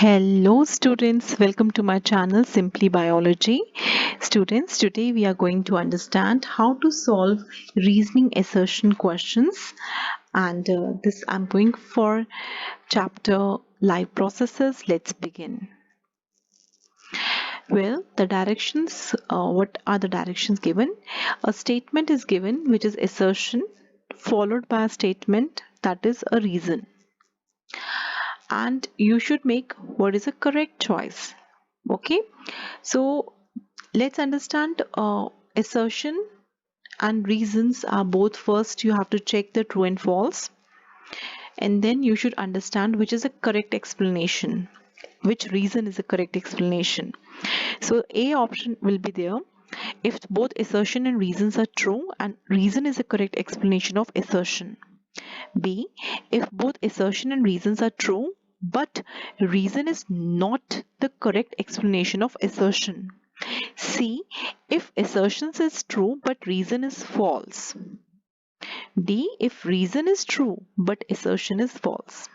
Hello students, welcome to my channel Simply Biology. Students, today we are going to understand how to solve reasoning assertion questions, and this I'm going for chapter live processes. Let's begin. Well, the directions, what are the directions given? A statement is given which is assertion followed by a statement that is a reason, and you should make what is a correct choice. Okay, so let's understand assertion and reasons are both. First you have to check the true and false, and then you should understand which is a correct explanation, which reason is a correct explanation. So A option will be there if both assertion and reasons are true and reason is a correct explanation of assertion. B, if both assertion and reasons are true but reason is not the correct explanation of assertion. C, if assertions is true but reason is false. D, if reason is true but assertion is false.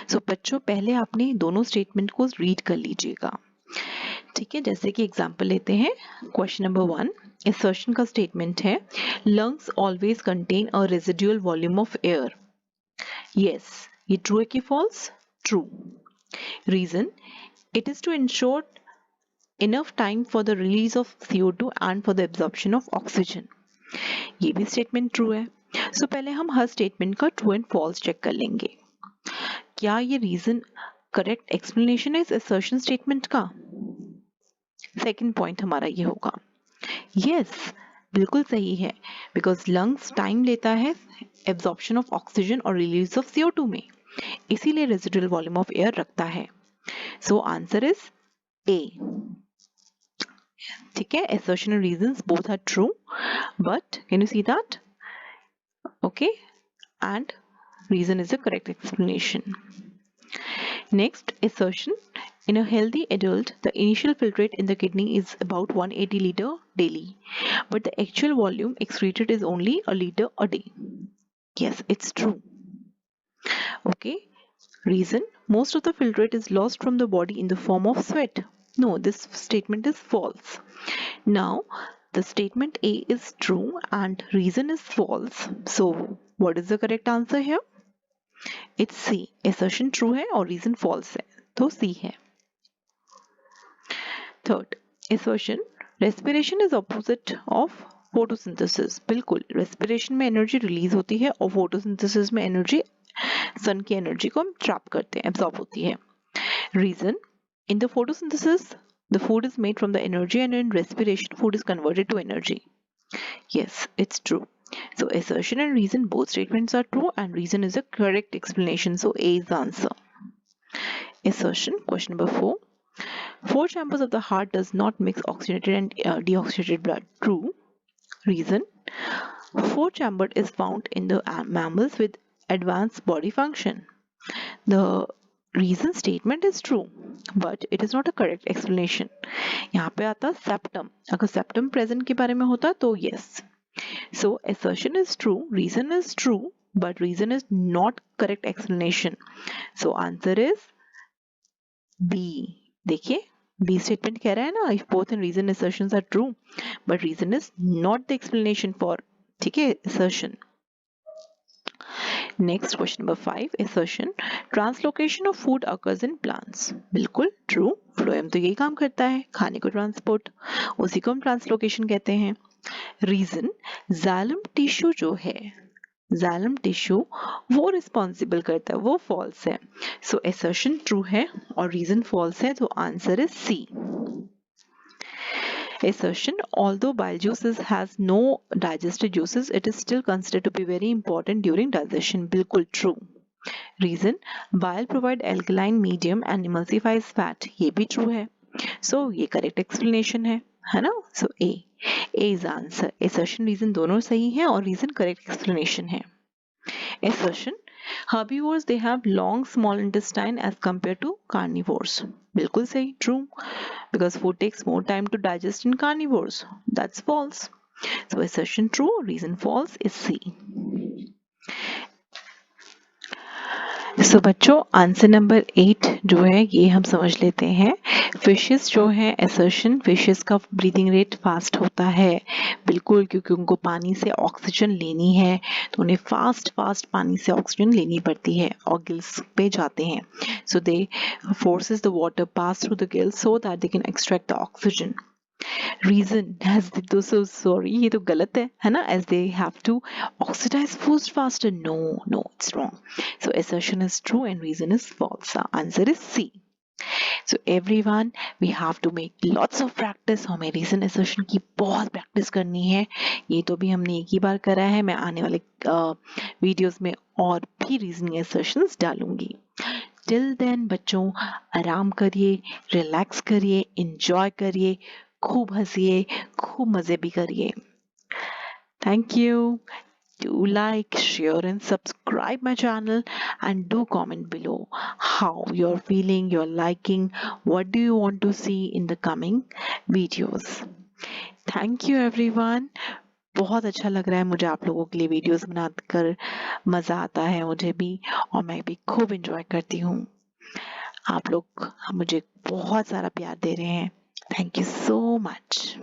So बच्चों पहले आपने दोनों statement को read कर लीजिएगा. ठीक है, जैसे कि एग्जांपल लेते हैं. क्वेश्चन नंबर 1, assertion का स्टेटमेंट है lungs always contain a residual volume of air. Yes, ये ट्रू है कि false? True. Reason, it is to ensure enough time for the release of CO2 and for the absorption of oxygen. ये भी statement true है. सो पहले हम हर statement का true and false check कर लेंगे. क्या ये रीजन करेक्ट एक्सप्लेनेशन है इस असर्शन स्टेटमेंट का? सेकंड पॉइंट हमारा ये होगा. यस, बिल्कुल सही है, बिकॉज लंग्स टाइम लेता है एब्जॉर्प्शन ऑफ ऑक्सीजन और रिलीज ऑफ CO2 में, इसीलिए रेजिडुअल वॉल्यूम ऑफ एयर रखता है. So answer is a. ठीक है, assertion and reasons both are true, but can you see that? Okay, and reason is the correct explanation. Next, assertion, in a healthy adult the initial filtrate in the kidney is about 180 liter daily, but the actual volume excreted is only a liter a day. Yes, it's true. Okay, reason, most of the filtrate is lost from the body in the form of sweat. No, this statement is false. Now, the statement A is true and reason is false. So, what is the correct answer here? It's C. Assertion true है और reason false है, तो C है. Third, assertion, respiration is opposite of photosynthesis. बिल्कुल, respiration में energy release होती है और photosynthesis में energy, sun की energy को हम trap करते हैं, absorb होती है. Reason, in the photosynthesis the food is made from the energy, and in respiration food is converted to energy. Yes, it's true. So assertion and reason, both statements are true and reason is a correct explanation. So A is the answer. Assertion, question number 4. 4 chambers of the heart does not mix oxygenated and deoxygenated blood. True. Reason, 4 chambered is found in the mammals with advanced body function. The reason statement is true, but it is not a correct explanation. यहाँ पे आता septum. अगर septum present के बारे में होता तो yes. So assertion is true, reason is true, but reason is not correct explanation. So answer is B. देखिए, B statement कह रहा है ना, if both and reason assertions are true, but reason is not the explanation for, ठीक है, assertion. Next, question number 5, assertion, translocation of food occurs in plants. बिल्कुल true, phloem तो यही काम करता है, खाने को ट्रांसपोर्ट, उसी को हम ट्रांसलोकेशन कहते हैं. रीजन, xylem टिश्यू जो है, xylem टिश्यू वो रिस्पॉन्सिबल करता है, वो फॉल्स है. सो assertion ट्रू है और रीजन फॉल्स है, तो answer is C. Assertion, although bile juices has no digested juices, it is still considered to be very important during digestion. बिल्कुल true. Reason, bile provide alkaline medium and emulsifies fat. ये भी true है. So ये correct explanation है ना? So A is the answer. Assertion, reason दोनों सही है और reason correct explanation है. Assertion, herbivores they have long small intestine as compared to carnivores. बिल्कुल सही, true, because food takes more time to digest in carnivores. That's false. So assertion true, reason false is C. सो बच्चों answer number 8 जो है ये हम समझ लेते हैं। फिशेस जो है असर्शन, फिशेस का ब्रीदिंग रेट फास्ट होता है बिल्कुल, क्योंकि उनको पानी से ऑक्सीजन लेनी है तो उन्हें फास्ट फास्ट पानी से ऑक्सीजन लेनी पड़ती है और गिल्स पे जाते हैं। So they forces the water pass through the gills so that they can extract the oxygen. Reason has तो so sorry ये तो गलत है ना, as they have to oxidize food faster. No, it's wrong. So assertion is true and reason is false. The answer is C. So everyone, we have to make lots of practice. हमें reason assertion की बहुत practice करनी है। ये तो भी हमने एक ही बार करा है, मैं आने वाले वीडियोस में और भी reasoning assertions डालूंगी। टिल देन बच्चों आराम करिए, रिलैक्स करिए, इंजॉय करिए, खूब हंसिए, खूब मजे भी करिए। Thank you. Do like, share and subscribe my channel and do comment below how you're feeling, you're liking, what do you want to see in the coming videos. Thank you everyone. बहुत अच्छा लग रहा है मुझे आप लोगों के लिए वीडियोस बनाकर, मज़ा आता है मुझे भी और मैं भी खूब इंजॉय करती हूँ। आप लोग मुझे बहुत सारा प्यार दे रहे हैं। Thank you so much.